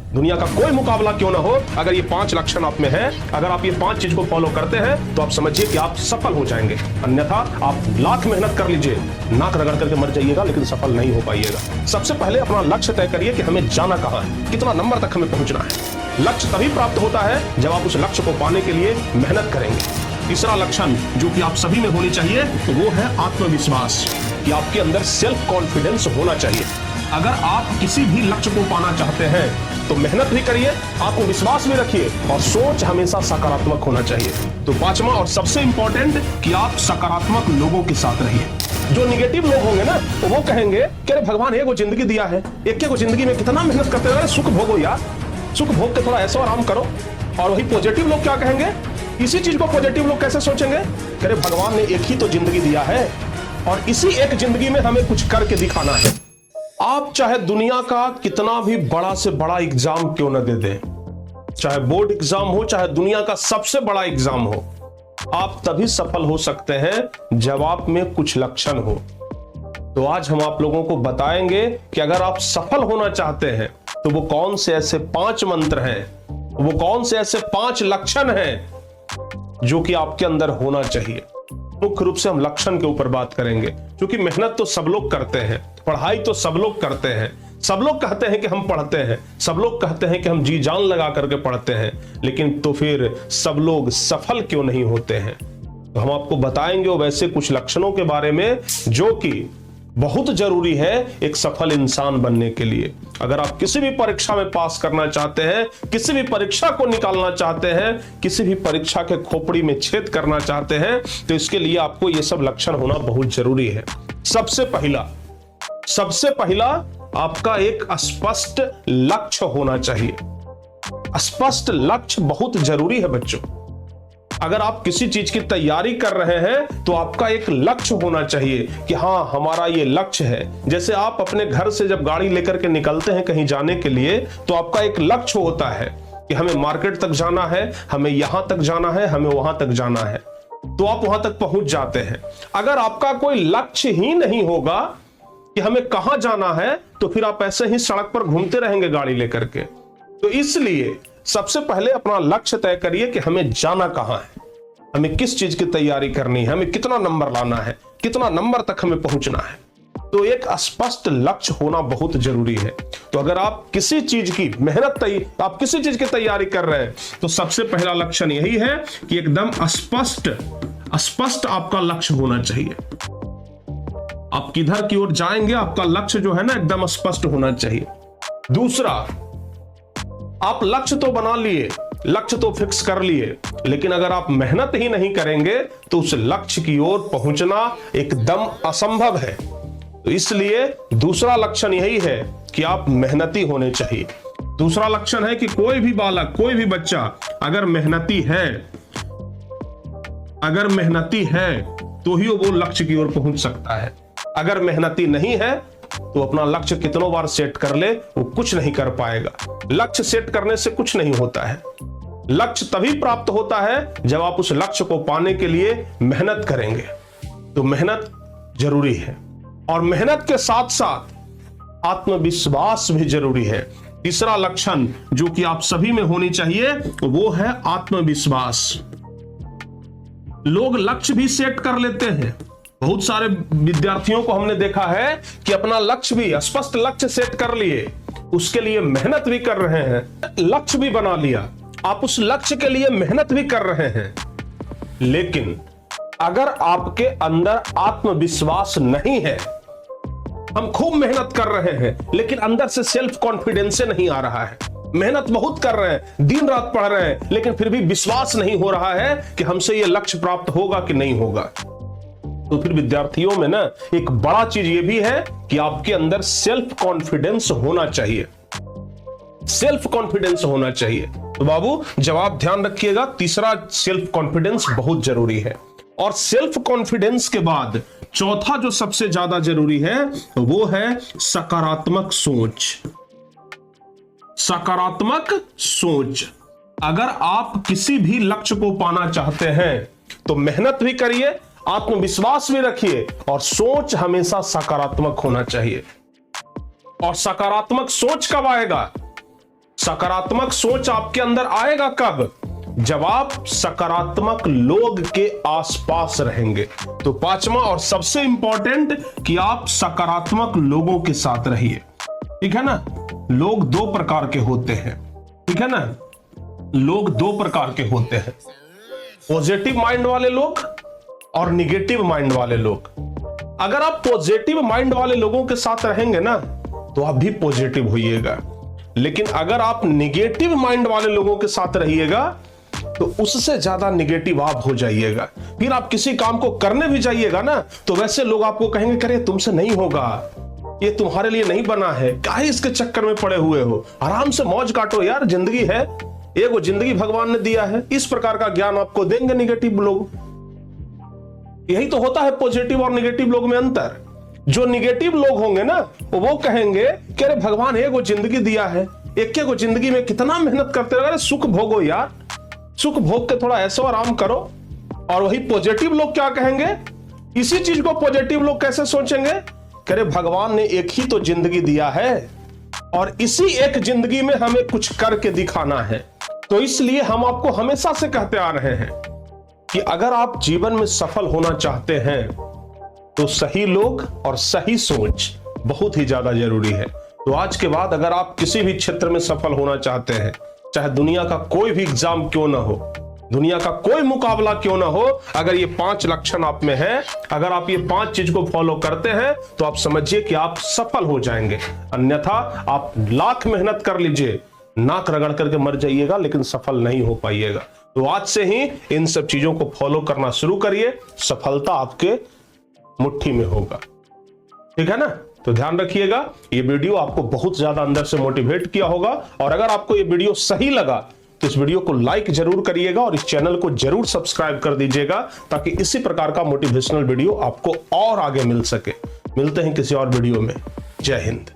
दुनिया का कोई मुकाबला क्यों ना हो, अगर ये 5 लक्षण आप में है, अगर आप ये 5 चीज को फॉलो करते हैं तो आप समझिए कि आप सफल हो जाएंगे। अन्यथा आप लाख मेहनत कर लीजिए, नाक रगड़ करके मर जाइएगा, लेकिन सफल नहीं हो पाइएगा। सबसे पहले अपना लक्ष्य तय करिए कि हमें जाना कहां है, कितना नंबर तक हमें पहुंचना है। लक्ष्य तभी प्राप्त होता है जब आप उस लक्ष्य को पाने के लिए मेहनत करेंगे। तीसरा लक्षण जो कि आप सभी में होनी चाहिए वो है आत्मविश्वास, कि आपके अंदर सेल्फ कॉन्फिडेंस होना चाहिए। अगर आप किसी भी लक्ष्य को पाना चाहते हैं तो मेहनत भी करिए, आत्मविश्वास भी रखिए और सोच हमेशा सकारात्मक होना चाहिए। तो पांचवा और सबसे इंपॉर्टेंट कि आप सकारात्मक लोगों के साथ रहिए। जो निगेटिव लोग होंगे ना वो कहेंगे कि अरे भगवान एक जिंदगी दिया है, एक को जिंदगी में कितना मेहनत करते हैं, सुख भोगो यार, सुख भोग के थोड़ा ऐसा आराम करो। और वही पॉजिटिव लोग क्या कहेंगे, इसी चीज को पॉजिटिव लोग कैसे सोचेंगे, अरे भगवान ने एक ही तो जिंदगी दिया है और इसी एक जिंदगी में हमें कुछ करके दिखाना है। आप चाहे दुनिया का कितना भी बड़ा से बड़ा एग्जाम क्यों न दे दें, चाहे बोर्ड एग्जाम हो, चाहे दुनिया का सबसे बड़ा एग्जाम हो, आप तभी सफल हो सकते हैं जब आप में कुछ लक्षण हो। तो आज हम आप लोगों को बताएंगे कि अगर आप सफल होना चाहते हैं तो वो कौन से ऐसे 5 मंत्र हैं, वो कौन से ऐसे 5 लक्षण हैं जो कि आपके अंदर होना चाहिए। मुख्य रूप से हम लक्षण के ऊपर बात करेंगे, क्योंकि मेहनत तो सब लोग करते हैं, पढ़ाई तो सब लोग करते हैं, सब लोग कहते हैं कि हम पढ़ते हैं, सब लोग कहते हैं कि हम जी जान लगा करके पढ़ते हैं, लेकिन तो फिर सब लोग सफल क्यों नहीं होते हैं। तो हम आपको बताएंगे वैसे कुछ लक्षणों के बारे में जो कि बहुत जरूरी है एक सफल इंसान बनने के लिए। अगर आप किसी भी परीक्षा में पास करना चाहते हैं, किसी भी परीक्षा को निकालना चाहते हैं, किसी भी परीक्षा के खोपड़ी में छेद करना चाहते हैं, तो इसके लिए आपको ये सब लक्षण होना बहुत जरूरी है। सबसे पहला आपका एक स्पष्ट लक्ष्य होना चाहिए। स्पष्ट लक्ष्य बहुत जरूरी है बच्चों। अगर आप किसी चीज की तैयारी कर रहे हैं तो आपका एक लक्ष्य होना चाहिए कि हाँ हमारा ये लक्ष्य है। जैसे आप अपने घर से जब गाड़ी लेकर के निकलते हैं कहीं जाने के लिए तो आपका एक लक्ष्य होता है कि हमें मार्केट तक जाना है, हमें यहां तक जाना है, हमें वहां तक जाना है, तो आप वहां तक पहुंच जाते हैं। अगर आपका कोई लक्ष्य ही नहीं होगा कि हमें कहां जाना है तो फिर आप ऐसे ही सड़क पर घूमते रहेंगे गाड़ी लेकर के। तो इसलिए सबसे पहले अपना लक्ष्य तय करिए कि हमें जाना कहां है, हमें किस चीज की तैयारी करनी है, हमें कितना नंबर लाना है, कितना नंबर तक हमें पहुंचना है। तो एक स्पष्ट लक्ष्य होना बहुत जरूरी है। तो अगर आप किसी चीज की आप किसी चीज की तैयारी कर रहे हैं तो सबसे पहला लक्षण यही है कि एकदम स्पष्ट आपका लक्ष्य होना चाहिए। आप किधर की ओर जाएंगे आपका लक्ष्य जो है ना एकदम स्पष्ट होना चाहिए। दूसरा, आप लक्ष्य तो बना लिए, लक्ष्य तो फिक्स कर लिए, लेकिन अगर आप मेहनत ही नहीं करेंगे तो उस लक्ष्य की ओर पहुंचना एकदम असंभव है। तो इसलिए दूसरा लक्षण यही है कि आप मेहनती होने चाहिए। दूसरा लक्षण है कि कोई भी बालक, कोई भी बच्चा अगर मेहनती है तो ही वो लक्ष्य की ओर पहुंच सकता है। अगर मेहनती नहीं है तो अपना लक्ष्य कितनों बार सेट कर ले वो कुछ नहीं कर पाएगा। लक्ष्य सेट करने से कुछ नहीं होता है। लक्ष्य तभी प्राप्त होता है जब आप उस लक्ष्य को पाने के लिए मेहनत करेंगे। तो मेहनत जरूरी है और मेहनत के साथ साथ आत्मविश्वास भी जरूरी है। तीसरा लक्षण जो कि आप सभी में होनी चाहिए वो है आत्मविश्वास। लोग लक्ष्य भी सेट कर लेते हैं। बहुत सारे विद्यार्थियों को हमने देखा है कि अपना लक्ष्य भी स्पष्ट लक्ष्य सेट कर लिए, उसके लिए मेहनत भी कर रहे हैं, लक्ष्य भी बना लिया, आप उस लक्ष्य के लिए मेहनत भी कर रहे हैं, लेकिन अगर आपके अंदर आत्मविश्वास नहीं है, हम खूब मेहनत कर रहे हैं लेकिन अंदर से सेल्फ कॉन्फिडेंस नहीं आ रहा है, मेहनत बहुत कर रहे हैं, दिन रात पढ़ रहे हैं, लेकिन फिर भी विश्वास नहीं हो रहा है कि हमसे यह लक्ष्य प्राप्त होगा कि नहीं होगा, तो फिर विद्यार्थियों में ना एक बड़ा चीज ये भी है कि आपके अंदर सेल्फ कॉन्फिडेंस होना चाहिए। सेल्फ कॉन्फिडेंस होना चाहिए। तो बाबू जवाब ध्यान रखिएगा, तीसरा सेल्फ कॉन्फिडेंस बहुत जरूरी है। और सेल्फ कॉन्फिडेंस के बाद चौथा जो सबसे ज्यादा जरूरी है वो है सकारात्मक सोच। सकारात्मक सोच। अगर आप किसी भी लक्ष्य को पाना चाहते हैं तो मेहनत भी करिए, आत्मविश्वास भी रखिए और सोच हमेशा सकारात्मक होना चाहिए। और सकारात्मक सोच कब आएगा? सकारात्मक सोच आपके अंदर आएगा कब? जब आप सकारात्मक लोग के आसपास रहेंगे। तो पांचवा और सबसे इंपॉर्टेंट कि आप सकारात्मक लोगों के साथ रहिए। ठीक है ना? लोग दो प्रकार के होते हैं। ठीक है ना? लोग दो प्रकार के होते हैं, पॉजिटिव माइंड वाले लोग और निगेटिव माइंड वाले लोग। अगर आप पॉजिटिव माइंड वाले लोगों के साथ रहेंगे ना तो आप भी पॉजिटिव होइएगा, लेकिन अगर आप निगेटिव माइंड वाले लोगों के साथ रहिएगा तो उससे ज्यादा निगेटिव आप हो जाइएगा। फिर आप किसी काम को करने भी जाइएगा ना तो वैसे लोग आपको कहेंगे करे तुमसे नहीं होगा, ये तुम्हारे लिए नहीं बना है, काहे इसके चक्कर में पड़े हुए हो, आराम से मौज काटो यार, जिंदगी है, एगो जिंदगी भगवान ने दिया है। इस प्रकार का ज्ञान आपको देंगे निगेटिव लोग। यही तो होता है पॉजिटिव और निगेटिव लोग में अंतर। जो निगेटिव लोग होंगे ना वो कहेंगे कि अरे भगवान एगो जिंदगी दिया है, एक एगो जिंदगी में कितना मेहनत करते रहो, अरे सुख भोगो यार, सुख भोग के थोड़ा ऐसो आराम करो। और वही पॉजिटिव लोग क्या कहेंगे? इसी चीज को पॉजिटिव लोग कैसे सोचेंगे? अरे भगवान ने एक ही तो जिंदगी दिया है और इसी एक जिंदगी में हमें कुछ करके दिखाना है। तो इसलिए हम आपको हमेशा से कहते आ रहे हैं कि अगर आप जीवन में सफल होना चाहते हैं तो सही लोग और सही सोच बहुत ही ज्यादा जरूरी है। तो आज के बाद अगर आप किसी भी क्षेत्र में सफल होना चाहते हैं, चाहे दुनिया का कोई भी एग्जाम क्यों ना हो, दुनिया का कोई मुकाबला क्यों ना हो, अगर ये 5 लक्षण आप में है, अगर आप ये 5 चीज को फॉलो करते हैं तो आप समझिए कि आप सफल हो जाएंगे। अन्यथा आप लाख मेहनत कर लीजिए, नाक रगड़ करके मर जाइएगा लेकिन सफल नहीं हो पाइएगा। तो आज से ही इन सब चीजों को फॉलो करना शुरू करिए, सफलता आपके मुट्ठी में होगा। ठीक है ना? तो ध्यान रखिएगा, ये वीडियो आपको बहुत ज्यादा अंदर से मोटिवेट किया होगा। और अगर आपको ये वीडियो सही लगा तो इस वीडियो को लाइक जरूर करिएगा और इस चैनल को जरूर सब्सक्राइब कर दीजिएगा ताकि इसी प्रकार का मोटिवेशनल वीडियो आपको और आगे मिल सके। मिलते हैं किसी और वीडियो में। जय हिंद।